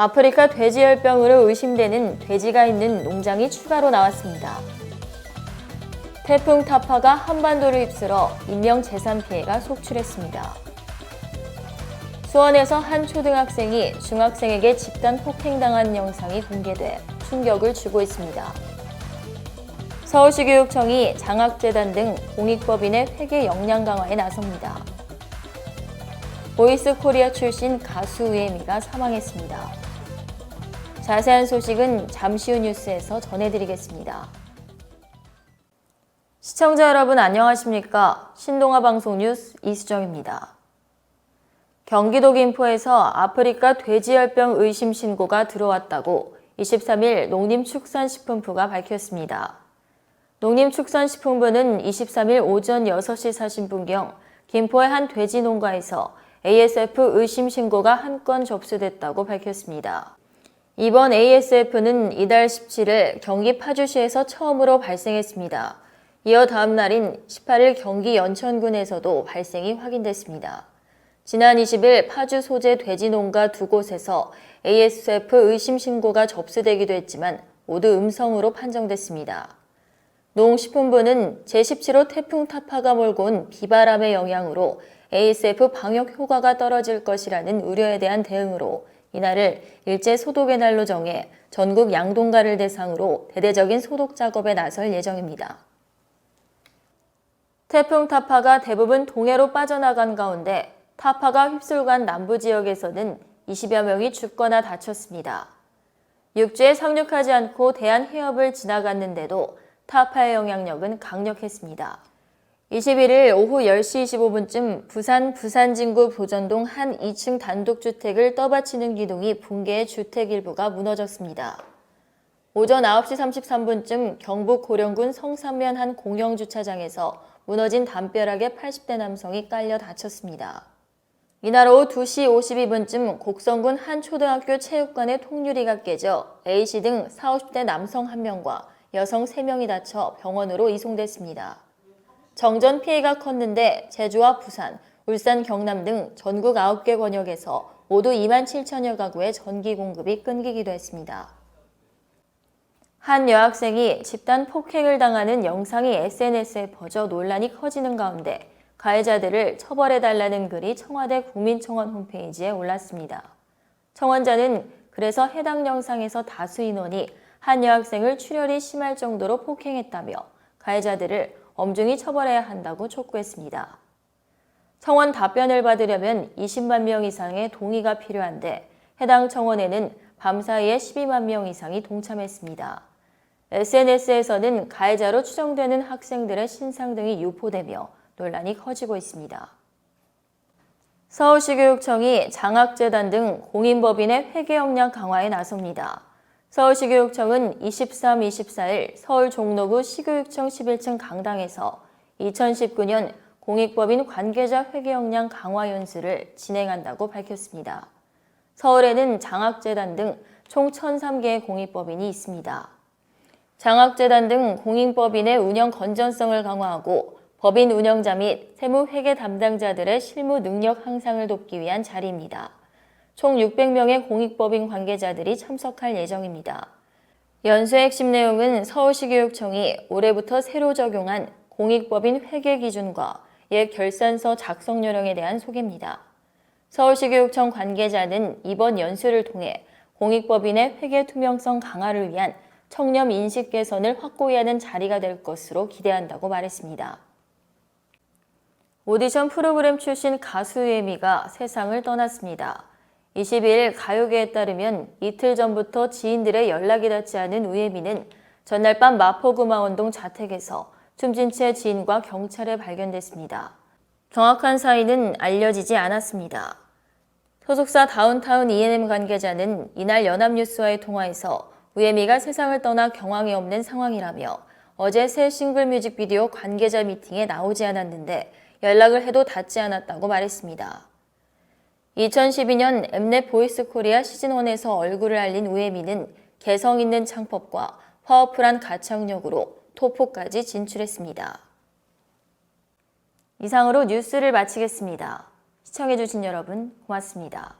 아프리카 돼지열병으로 의심되는 돼지가 있는 농장이 추가로 나왔습니다. 태풍 타파가 한반도를 휩쓸어 인명 재산 피해가 속출했습니다. 수원에서 한 초등학생이 중학생에게 집단 폭행당한 영상이 공개돼 충격을 주고 있습니다. 서울시교육청이 장학재단 등 공익법인의 회계 역량 강화에 나섭니다. 보이스코리아 출신 가수 우예미가 사망했습니다. 자세한 소식은 잠시 후 뉴스에서 전해드리겠습니다. 시청자 여러분 안녕하십니까? 신동아 방송 뉴스 이수정입니다. 경기도 김포에서 아프리카 돼지열병 의심 신고가 들어왔다고 23일 농림축산식품부가 밝혔습니다. 농림축산식품부는 23일 오전 6시 40분경 김포의 한 돼지 농가에서 ASF 의심 신고가 한 건 접수됐다고 밝혔습니다. 이번 ASF는 이달 17일 경기 파주시에서 처음으로 발생했습니다. 이어 다음 날인 18일 경기 연천군에서도 발생이 확인됐습니다. 지난 20일 파주 소재 돼지 농가 두 곳에서 ASF 의심 신고가 접수되기도 했지만 모두 음성으로 판정됐습니다. 농식품부는 제17호 태풍 타파가 몰고 온 비바람의 영향으로 ASF 방역 효과가 떨어질 것이라는 우려에 대한 대응으로 이날을 일제 소독의 날로 정해 전국 양동가를 대상으로 대대적인 소독 작업에 나설 예정입니다. 태풍 타파가 대부분 동해로 빠져나간 가운데 타파가 휩쓸간 남부 지역에서는 20여 명이 죽거나 다쳤습니다. 육지에 상륙하지 않고 대한 해협을 지나갔는데도 타파의 영향력은 강력했습니다. 21일 오후 10시 25분쯤 부산 진구 보전동 한 2층 단독주택을 떠받치는 기둥이 붕괴해 주택 일부가 무너졌습니다. 오전 9시 33분쯤 경북 고령군 성산면 한 공영주차장에서 무너진 담벼락에 80대 남성이 깔려 다쳤습니다. 이날 오후 2시 52분쯤 곡성군 한 초등학교 체육관의 통유리가 깨져 A씨 등 40, 50대 남성 1명과 여성 3명이 다쳐 병원으로 이송됐습니다. 정전 피해가 컸는데 제주와 부산, 울산, 경남 등 전국 9개 권역에서 모두 2만 7천여 가구의 전기 공급이 끊기기도 했습니다. 한 여학생이 집단 폭행을 당하는 영상이 SNS에 퍼져 논란이 커지는 가운데 가해자들을 처벌해달라는 글이 청와대 국민청원 홈페이지에 올랐습니다. 청원자는 그래서 해당 영상에서 다수 인원이 한 여학생을 출혈이 심할 정도로 폭행했다며 가해자들을 엄중히 처벌해야 한다고 촉구했습니다. 청원 답변을 받으려면 20만 명 이상의 동의가 필요한데 해당 청원에는 밤사이에 12만 명 이상이 동참했습니다. SNS에서는 가해자로 추정되는 학생들의 신상 등이 유포되며 논란이 커지고 있습니다. 서울시교육청이 장학재단 등 공인법인의 회계 역량 강화에 나섭니다. 서울시교육청은 23, 24일 서울 종로구 시교육청 11층 강당에서 2019년 공익법인 관계자 회계 역량 강화 연수를 진행한다고 밝혔습니다. 서울에는 장학재단 등 총 1,003개의 공익법인이 있습니다. 장학재단 등 공익법인의 운영 건전성을 강화하고 법인 운영자 및 세무회계 담당자들의 실무 능력 향상을 돕기 위한 자리입니다. 총 600명의 공익법인 관계자들이 참석할 예정입니다. 연수의 핵심 내용은 서울시교육청이 올해부터 새로 적용한 공익법인 회계 기준과 옛 결산서 작성 요령에 대한 소개입니다. 서울시교육청 관계자는 이번 연수를 통해 공익법인의 회계 투명성 강화를 위한 청렴 인식 개선을 확고히 하는 자리가 될 것으로 기대한다고 말했습니다. 오디션 프로그램 출신 가수 우예미가 세상을 떠났습니다. 22일 가요계에 따르면 이틀 전부터 지인들의 연락이 닿지 않은 우예미는 전날 밤 마포구마원동 자택에서 숨진 채 지인과 경찰에 발견됐습니다. 정확한 사인은 알려지지 않았습니다. 소속사 다운타운 E&M 관계자는 이날 연합뉴스와의 통화에서 우예미가 세상을 떠나 경황이 없는 상황이라며 어제 새 싱글 뮤직비디오 관계자 미팅에 나오지 않았는데 연락을 해도 닿지 않았다고 말했습니다. 2012년 엠넷 보이스코리아 시즌1에서 얼굴을 알린 우예미는 개성 있는 창법과 파워풀한 가창력으로 토포까지 진출했습니다. 이상으로 뉴스를 마치겠습니다. 시청해주신 여러분 고맙습니다.